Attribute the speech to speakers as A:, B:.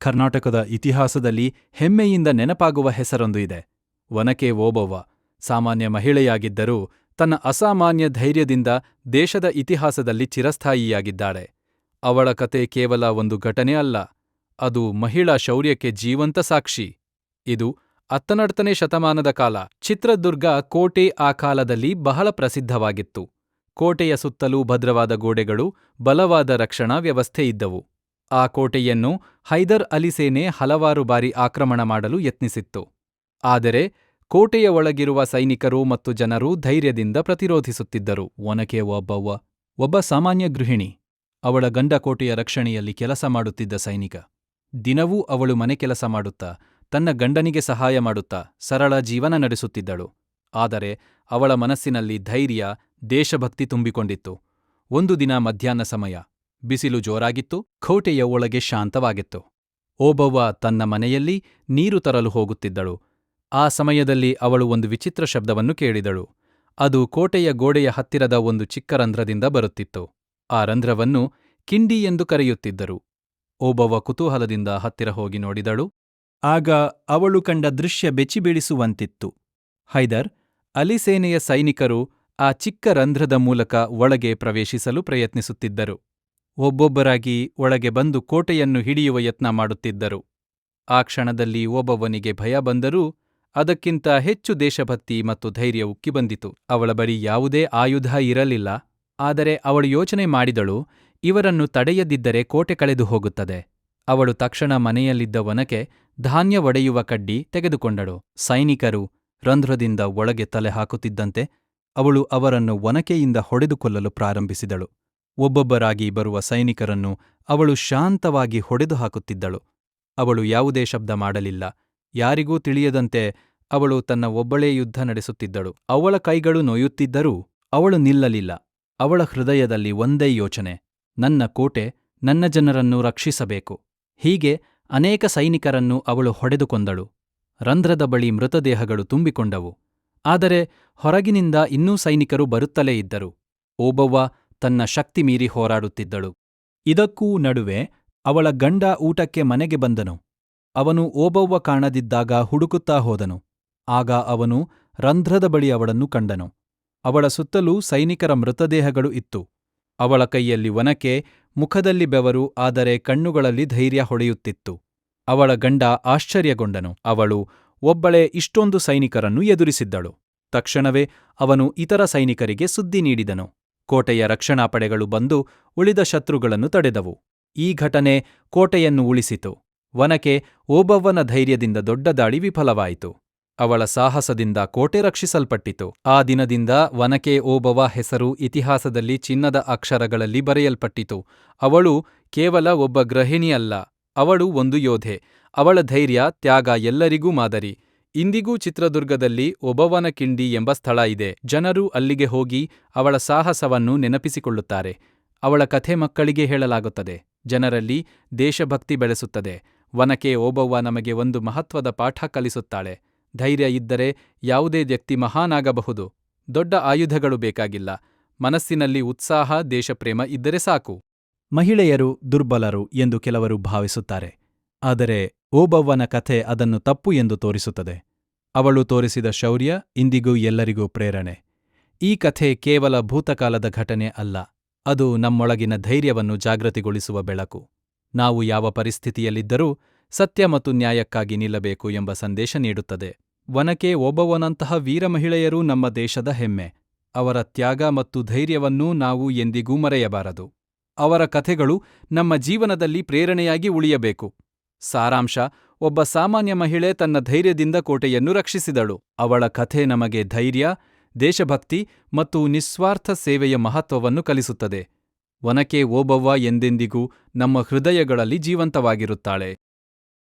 A: ಕರ್ನಾಟಕದ ಇತಿಹಾಸದಲ್ಲಿ ಹೆಮ್ಮೆಯಿಂದ ನೆನಪಾಗುವ ಹೆಸರೊಂದು ಇದೆ. ಒನಕೆ ಓಬವ್ವ ಸಾಮಾನ್ಯ ಮಹಿಳೆಯಾಗಿದ್ದರೂ ತನ್ನ ಅಸಾಮಾನ್ಯ ಧೈರ್ಯದಿಂದ ದೇಶದ ಇತಿಹಾಸದಲ್ಲಿ ಚಿರಸ್ಥಾಯಿಯಾಗಿದ್ದಾಳೆ. ಅವಳ ಕತೆ ಕೇವಲ ಒಂದು ಘಟನೆ ಅಲ್ಲ, ಅದು ಮಹಿಳಾ ಶೌರ್ಯಕ್ಕೆ ಜೀವಂತ ಸಾಕ್ಷಿ. ಇದು 19ನೇ ಶತಮಾನದ ಕಾಲ. ಚಿತ್ರದುರ್ಗ ಕೋಟೆ ಆ ಕಾಲದಲ್ಲಿ ಬಹಳ ಪ್ರಸಿದ್ಧವಾಗಿತ್ತು. ಕೋಟೆಯ ಸುತ್ತಲೂ ಭದ್ರವಾದ ಗೋಡೆಗಳು, ಬಲವಾದ ರಕ್ಷಣಾ ವ್ಯವಸ್ಥೆ ಇದ್ದವು. ಆ ಕೋಟೆಯನ್ನು ಹೈದರ್ ಅಲಿ ಸೇನೆ ಹಲವಾರು ಬಾರಿ ಆಕ್ರಮಣ ಮಾಡಲು ಯತ್ನಿಸಿತ್ತು. ಆದರೆ ಕೋಟೆಯ ಒಳಗಿರುವ ಸೈನಿಕರು ಮತ್ತು ಜನರು ಧೈರ್ಯದಿಂದ ಪ್ರತಿರೋಧಿಸುತ್ತಿದ್ದರು. ಒನಕೆ ಓಬವ್ವ ಒಬ್ಬ ಸಾಮಾನ್ಯ ಗೃಹಿಣಿ. ಅವಳ ಗಂಡ ಕೋಟೆಯ ರಕ್ಷಣೆಯಲ್ಲಿ ಕೆಲಸ ಮಾಡುತ್ತಿದ್ದ ಸೈನಿಕ. ದಿನವೂ ಅವಳು ಮನೆ ಕೆಲಸ ಮಾಡುತ್ತಾ, ತನ್ನ ಗಂಡನಿಗೆ ಸಹಾಯ ಮಾಡುತ್ತಾ ಸರಳ ಜೀವನ ನಡೆಸುತ್ತಿದ್ದಳು. ಆದರೆ ಅವಳ ಮನಸ್ಸಿನಲ್ಲಿ ಧೈರ್ಯ, ದೇಶಭಕ್ತಿ ತುಂಬಿಕೊಂಡಿತ್ತು. ಒಂದು ದಿನ ಮಧ್ಯಾಹ್ನ ಸಮಯ. ಬಿಸಿಲು ಜೋರಾಗಿತ್ತು. ಕೋಟೆಯ ಒಳಗೆ ಶಾಂತವಾಗಿತ್ತು. ಓಬವ್ವ ತನ್ನ ಮನೆಯಲ್ಲಿ ನೀರು ತರಲು ಹೋಗುತ್ತಿದ್ದಳು. ಆ ಸಮಯದಲ್ಲಿ ಅವಳು ಒಂದು ವಿಚಿತ್ರ ಶಬ್ದವನ್ನು ಕೇಳಿದಳು. ಅದು ಕೋಟೆಯ ಗೋಡೆಯ ಹತ್ತಿರದ ಒಂದು ಚಿಕ್ಕ ರಂಧ್ರದಿಂದ ಬರುತ್ತಿತ್ತು. ಆ ರಂಧ್ರವನ್ನು ಕಿಂಡಿ ಎಂದು ಕರೆಯುತ್ತಿದ್ದರು. ಓಬವ್ವ ಕುತೂಹಲದಿಂದ ಹತ್ತಿರ ಹೋಗಿ ನೋಡಿದಳು. ಆಗ ಅವಳು ಕಂಡ ದೃಶ್ಯ ಬೆಚ್ಚಿಬೀಳಿಸುವಂತಿತ್ತು. ಹೈದರ್ ಅಲಿ ಸೇನೆಯ ಸೈನಿಕರು ಆ ಚಿಕ್ಕ ರಂಧ್ರದ ಮೂಲಕ ಒಳಗೆ ಪ್ರವೇಶಿಸಲು ಪ್ರಯತ್ನಿಸುತ್ತಿದ್ದರು. ಒಬ್ಬೊಬ್ಬರಾಗಿ ಒಳಗೆ ಬಂದು ಕೋಟೆಯನ್ನು ಹಿಡಿಯುವ ಯತ್ನ ಮಾಡುತ್ತಿದ್ದರು. ಆ ಕ್ಷಣದಲ್ಲಿ ಓಬವ್ವನಿಗೆ ಭಯ ಬಂದರೂ ಅದಕ್ಕಿಂತ ಹೆಚ್ಚು ದೇಶಭಕ್ತಿ ಮತ್ತು ಧೈರ್ಯ ಉಕ್ಕಿ ಬಂದಿತು. ಅವಳ ಬಳಿ ಯಾವುದೇ ಆಯುಧ ಇರಲಿಲ್ಲ. ಆದರೆ ಅವಳು ಯೋಚನೆ ಮಾಡಿದಳು, ಇವರನ್ನು ತಡೆಯದಿದ್ದರೆ ಕೋಟೆ ಕಳೆದು ಹೋಗುತ್ತದೆ. ಅವಳು ತಕ್ಷಣ ಮನೆಯಲ್ಲಿದ್ದ ಒನಕೆ ಧಾನ್ಯ ಒಡೆಯುವ ಕಡ್ಡಿ ತೆಗೆದುಕೊಂಡಳು. ಸೈನಿಕರು ರಂಧ್ರದಿಂದ ಒಳಗೆ ತಲೆ ಹಾಕುತ್ತಿದ್ದಂತೆ ಅವಳು ಅವರನ್ನು ಒನಕೆಯಿಂದ ಹೊಡೆದುಕೊಲ್ಲಲು ಪ್ರಾರಂಭಿಸಿದಳು. ಒಬ್ಬೊಬ್ಬರಾಗಿ ಬರುವ ಸೈನಿಕರನ್ನು ಅವಳು ಶಾಂತವಾಗಿ ಹೊಡೆದು ಹಾಕುತ್ತಿದ್ದಳು. ಅವಳು ಯಾವುದೇ ಶಬ್ದ ಮಾಡಲಿಲ್ಲ. ಯಾರಿಗೂ ತಿಳಿಯದಂತೆ ಅವಳು ತನ್ನ ಒಬ್ಬಳೇ ಯುದ್ಧ ನಡೆಸುತ್ತಿದ್ದಳು. ಅವಳ ಕೈಗಳು ನೋಯುತ್ತಿದ್ದರೂ ಅವಳು ನಿಲ್ಲಲಿಲ್ಲ. ಅವಳ ಹೃದಯದಲ್ಲಿ ಒಂದೇ ಯೋಚನೆ, ನನ್ನ ಕೋಟೆ, ನನ್ನ ಜನರನ್ನು ರಕ್ಷಿಸಬೇಕು. ಹೀಗೆ ಅನೇಕ ಸೈನಿಕರನ್ನು ಅವಳು ಹೊಡೆದು ಕೊಂದಳು. ರಂಧ್ರದ ಬಳಿ ಮೃತದೇಹಗಳು ತುಂಬಿಕೊಂಡವು. ಆದರೆ ಹೊರಗಿನಿಂದ ಇನ್ನೂ ಸೈನಿಕರು ಬರುತ್ತಲೇ ಇದ್ದರು. ಓಬವ್ವ ತನ್ನ ಶಕ್ತಿ ಮೀರಿ ಹೋರಾಡುತ್ತಿದ್ದಳು. ಇದಕ್ಕೂ ನಡುವೆ ಅವಳ ಗಂಡ ಊಟಕ್ಕೆ ಮನೆಗೆ ಬಂದನು. ಅವನು ಓಬವ್ವ ಕಾಣದಿದ್ದಾಗ ಹುಡುಕುತ್ತಾ ಹೋದನು. ಆಗ ಅವನು ರಂಧ್ರದ ಬಳಿ ಅವಳನ್ನು ಕಂಡನು. ಅವಳ ಸುತ್ತಲೂ ಸೈನಿಕರ ಮೃತದೇಹಗಳು ಇತ್ತು. ಅವಳ ಕೈಯಲ್ಲಿ ಒನಕೆ, ಮುಖದಲ್ಲಿ ಬೆವರು, ಆದರೆ ಕಣ್ಣುಗಳಲ್ಲಿ ಧೈರ್ಯ ಹೊಳೆಯುತ್ತಿತ್ತು. ಅವಳ ಗಂಡ ಆಶ್ಚರ್ಯಗೊಂಡನು. ಅವಳು ಒಬ್ಬಳೇ ಇಷ್ಟೊಂದು ಸೈನಿಕರನ್ನು ಎದುರಿಸಿದ್ದಳು. ತಕ್ಷಣವೇ ಅವನು ಇತರ ಸೈನಿಕರಿಗೆ ಸುದ್ದಿ ನೀಡಿದನು. ಕೋಟೆಯ ರಕ್ಷಣಾ ಪಡೆಗಳು ಬಂದು ಉಳಿದ ಶತ್ರುಗಳನ್ನು ತಡೆದವು. ಈ ಘಟನೆ ಕೋಟೆಯನ್ನು ಉಳಿಸಿತು. ಒನಕೆ ಓಬವ್ವನ ಧೈರ್ಯದಿಂದ ದೊಡ್ಡ ದಾಳಿ ವಿಫಲವಾಯಿತು. ಅವಳ ಸಾಹಸದಿಂದ ಕೋಟೆ ರಕ್ಷಿಸಲ್ಪಟ್ಟಿತು. ಆ ದಿನದಿಂದ ಒನಕೆ ಓಬವ್ವ ಹೆಸರು ಇತಿಹಾಸದಲ್ಲಿ ಚಿನ್ನದ ಅಕ್ಷರಗಳಲ್ಲಿ ಬರೆಯಲ್ಪಟ್ಟಿತು. ಅವಳು ಕೇವಲ ಒಬ್ಬ ಗೃಹಿಣಿಯಲ್ಲ, ಅವಳು ಒಂದು ಯೋಧೆ. ಅವಳ ಧೈರ್ಯ, ತ್ಯಾಗ ಎಲ್ಲರಿಗೂ ಮಾದರಿ. ಇಂದಿಗೂ ಚಿತ್ರದುರ್ಗದಲ್ಲಿ ಓಬವ್ವನ ಕಿಂಡಿ ಎಂಬ ಸ್ಥಳ ಇದೆ. ಜನರು ಅಲ್ಲಿಗೆ ಹೋಗಿ ಅವಳ ಸಾಹಸವನ್ನು ನೆನಪಿಸಿಕೊಳ್ಳುತ್ತಾರೆ. ಅವಳ ಕಥೆ ಮಕ್ಕಳಿಗೆ ಹೇಳಲಾಗುತ್ತದೆ. ಜನರಲ್ಲಿ ದೇಶಭಕ್ತಿ ಬೆಳೆಸುತ್ತದೆ. ಒನಕೆ ಓಬವ್ವ ನಮಗೆ ಒಂದು ಮಹತ್ವದ ಪಾಠ ಕಲಿಸುತ್ತಾಳೆ. ಧೈರ್ಯ ಇದ್ದರೆ ಯಾವುದೇ ವ್ಯಕ್ತಿ ಮಹಾನಾಗಬಹುದು. ದೊಡ್ಡ ಆಯುಧಗಳು ಬೇಕಾಗಿಲ್ಲ. ಮನಸ್ಸಿನಲ್ಲಿ ಉತ್ಸಾಹ, ದೇಶಪ್ರೇಮ ಇದ್ದರೆ ಸಾಕು. ಮಹಿಳೆಯರು ದುರ್ಬಲರು ಎಂದು ಕೆಲವರು ಭಾವಿಸುತ್ತಾರೆ. ಆದರೆ ಓಬವ್ವನ ಕಥೆ ಅದನ್ನು ತಪ್ಪು ಎಂದು ತೋರಿಸುತ್ತದೆ. ಅವಳು ತೋರಿಸಿದ ಶೌರ್ಯ ಇಂದಿಗೂ ಎಲ್ಲರಿಗೂ ಪ್ರೇರಣೆ. ಈ ಕಥೆ ಕೇವಲ ಭೂತಕಾಲದ ಘಟನೆ ಅಲ್ಲ, ಅದು ನಮ್ಮೊಳಗಿನ ಧೈರ್ಯವನ್ನು ಜಾಗೃತಿಗೊಳಿಸುವ ಬೆಳಕು. ನಾವು ಯಾವ ಪರಿಸ್ಥಿತಿಯಲ್ಲಿದ್ದರೂ ಸತ್ಯ ಮತ್ತು ನ್ಯಾಯಕ್ಕಾಗಿ ನಿಲ್ಲಬೇಕು ಎಂಬ ಸಂದೇಶ ನೀಡುತ್ತದೆ. ಒನಕೆ ಓಬವ್ವನಂತಹ ವೀರ ಮಹಿಳೆಯರು ನಮ್ಮ ದೇಶದ ಹೆಮ್ಮೆ. ಅವರ ತ್ಯಾಗ ಮತ್ತು ಧೈರ್ಯವನ್ನೂ ನಾವು ಎಂದಿಗೂ ಮರೆಯಬಾರದು. ಅವರ ಕಥೆಗಳು ನಮ್ಮ ಜೀವನದಲ್ಲಿ ಪ್ರೇರಣೆಯಾಗಿ ಉಳಿಯಬೇಕು. ಸಾರಾಂಶ: ಒಬ್ಬ ಸಾಮಾನ್ಯ ಮಹಿಳೆ ತನ್ನ ಧೈರ್ಯದಿಂದ ಕೋಟೆಯನ್ನು ರಕ್ಷಿಸಿದಳು. ಅವಳ ಕಥೆ ನಮಗೆ ಧೈರ್ಯ, ದೇಶಭಕ್ತಿ ಮತ್ತು ನಿಸ್ವಾರ್ಥ ಸೇವೆಯ ಮಹತ್ವವನ್ನು ಕಲಿಸುತ್ತದೆ. ಒನಕೆ ಓಬವ್ವ ಎಂದೆಂದಿಗೂ ನಮ್ಮ ಹೃದಯಗಳಲ್ಲಿ ಜೀವಂತವಾಗಿರುತ್ತಾಳೆ.